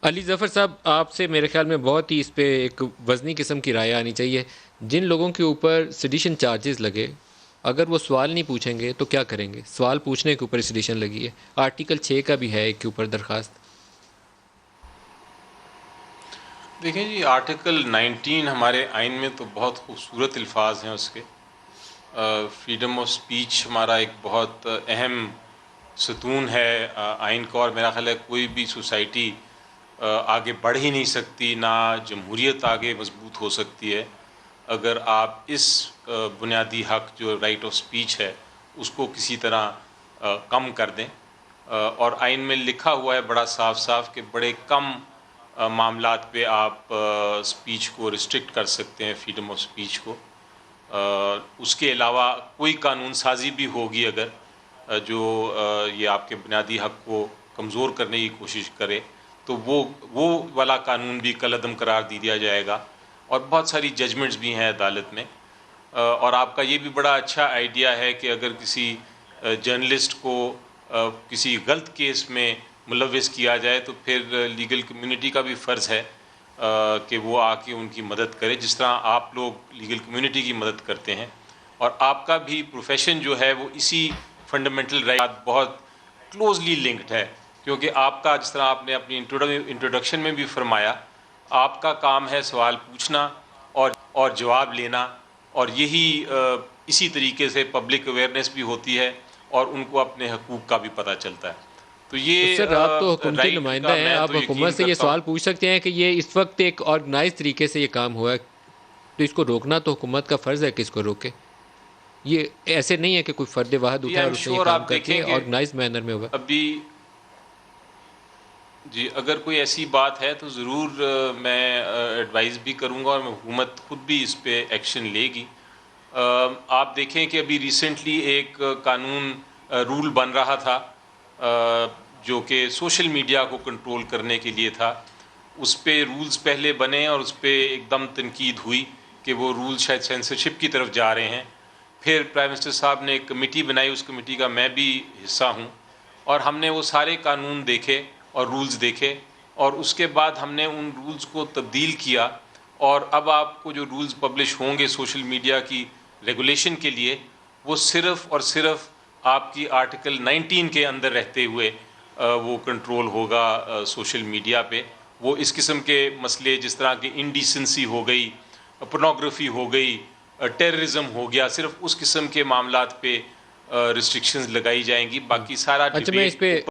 علی ظفر صاحب، آپ سے میرے خیال میں بہت ہی اس پہ ایک وزنی قسم کی رائے آنی چاہیے. جن لوگوں کے اوپر سیڈیشن چارجز لگے، اگر وہ سوال نہیں پوچھیں گے تو کیا کریں گے؟ سوال پوچھنے کے اوپر سیڈیشن لگی ہے. آرٹیکل 6 کا بھی ہے ایک کے اوپر درخواست. دیکھیں جی، آرٹیکل 19 ہمارے آئین میں تو بہت خوبصورت الفاظ ہیں اس کے. فریڈم آف سپیچ ہمارا ایک بہت اہم ستون ہے آئین کا، اور میرا خیال ہے کوئی بھی سوسائٹی آگے بڑھ ہی نہیں سکتی، نہ جمہوریت آگے مضبوط ہو سکتی ہے اگر آپ اس بنیادی حق جو رائٹ آف سپیچ ہے اس کو کسی طرح کم کر دیں. اور آئین میں لکھا ہوا ہے بڑا صاف صاف کہ بڑے کم معاملات پہ آپ سپیچ کو ریسٹرکٹ کر سکتے ہیں، فریڈم آف سپیچ کو. اس کے علاوہ کوئی قانون سازی بھی ہوگی اگر جو یہ آپ کے بنیادی حق کو کمزور کرنے کی کوشش کرے، تو وہ والا قانون بھی کالعدم قرار دیا جائے گا. اور بہت ساری ججمنٹس بھی ہیں عدالت میں. اور آپ کا یہ بھی بڑا اچھا آئیڈیا ہے کہ اگر کسی جرنلسٹ کو کسی غلط کیس میں ملوث کیا جائے تو پھر لیگل کمیونٹی کا بھی فرض ہے کہ وہ آ کے ان کی مدد کرے، جس طرح آپ لوگ لیگل کمیونٹی کی مدد کرتے ہیں. اور آپ کا بھی پروفیشن جو ہے وہ اسی فنڈامنٹل رائٹ بہت کلوزلی لنکڈ ہے، کیونکہ آپ کا، جس طرح آپ نے اپنی انٹروڈکشن میں بھی فرمایا، آپ کا کام ہے سوال پوچھنا اور جواب لینا، اور یہی اسی طریقے سے پبلک اویئرنیس بھی ہوتی ہے اور ان کو اپنے حقوق کا بھی پتہ چلتا ہے. تو تو یہ سر، آپ تو حکومتی رائٹ نمائندہ کا ہیں، میں آپ تو حکومت یقین سے یہ کرتا ہوں. سوال پوچھ سکتے ہیں کہ یہ اس وقت ایک آرگنائز طریقے سے یہ کام ہوا ہے، تو اس کو روکنا تو حکومت کا فرض ہے کہ اس کو روکے. یہ ایسے نہیں ہے کہ کوئی فرد واحد جی اٹھا آئی اور ایم اس نے یہ شیور کام آپ کر دیکھیں کے کہ آرگنائز مینر میں ہوا. ابھی جی اگر کوئی ایسی بات ہے تو ضرور میں ایڈوائز بھی کروں گا، اور حکومت خود بھی اس پہ ایکشن لے گی. آپ دیکھیں کہ ابھی ریسنٹلی ایک قانون رول بن رہا تھا جو کہ سوشل میڈیا کو کنٹرول کرنے کے لیے تھا. اس پہ رولز پہلے بنے اور اس پہ ایک دم تنقید ہوئی کہ وہ رولز شاید سینسرشپ کی طرف جا رہے ہیں. پھر پرائم منسٹر صاحب نے ایک کمیٹی بنائی، اس کمیٹی کا میں بھی حصہ ہوں، اور ہم نے وہ سارے قانون دیکھے اور رولز دیکھے، اور اس کے بعد ہم نے ان رولز کو تبدیل کیا. اور اب آپ کو جو رولز پبلش ہوں گے سوشل میڈیا کی ریگولیشن کے لیے، وہ صرف اور صرف آپ کی آرٹیکل 19 کے اندر رہتے ہوئے وہ کنٹرول ہوگا سوشل میڈیا پہ. وہ اس قسم کے مسئلے جس طرح کہ انڈیسنسی ہو گئی، پورنوگرافی ہو گئی، ٹیررزم ہو گیا، صرف اس قسم کے معاملات پہ ریسٹرکشنز لگائی جائیں گی. باقی سارا اچھا، میں اس ڈیبیٹ پہ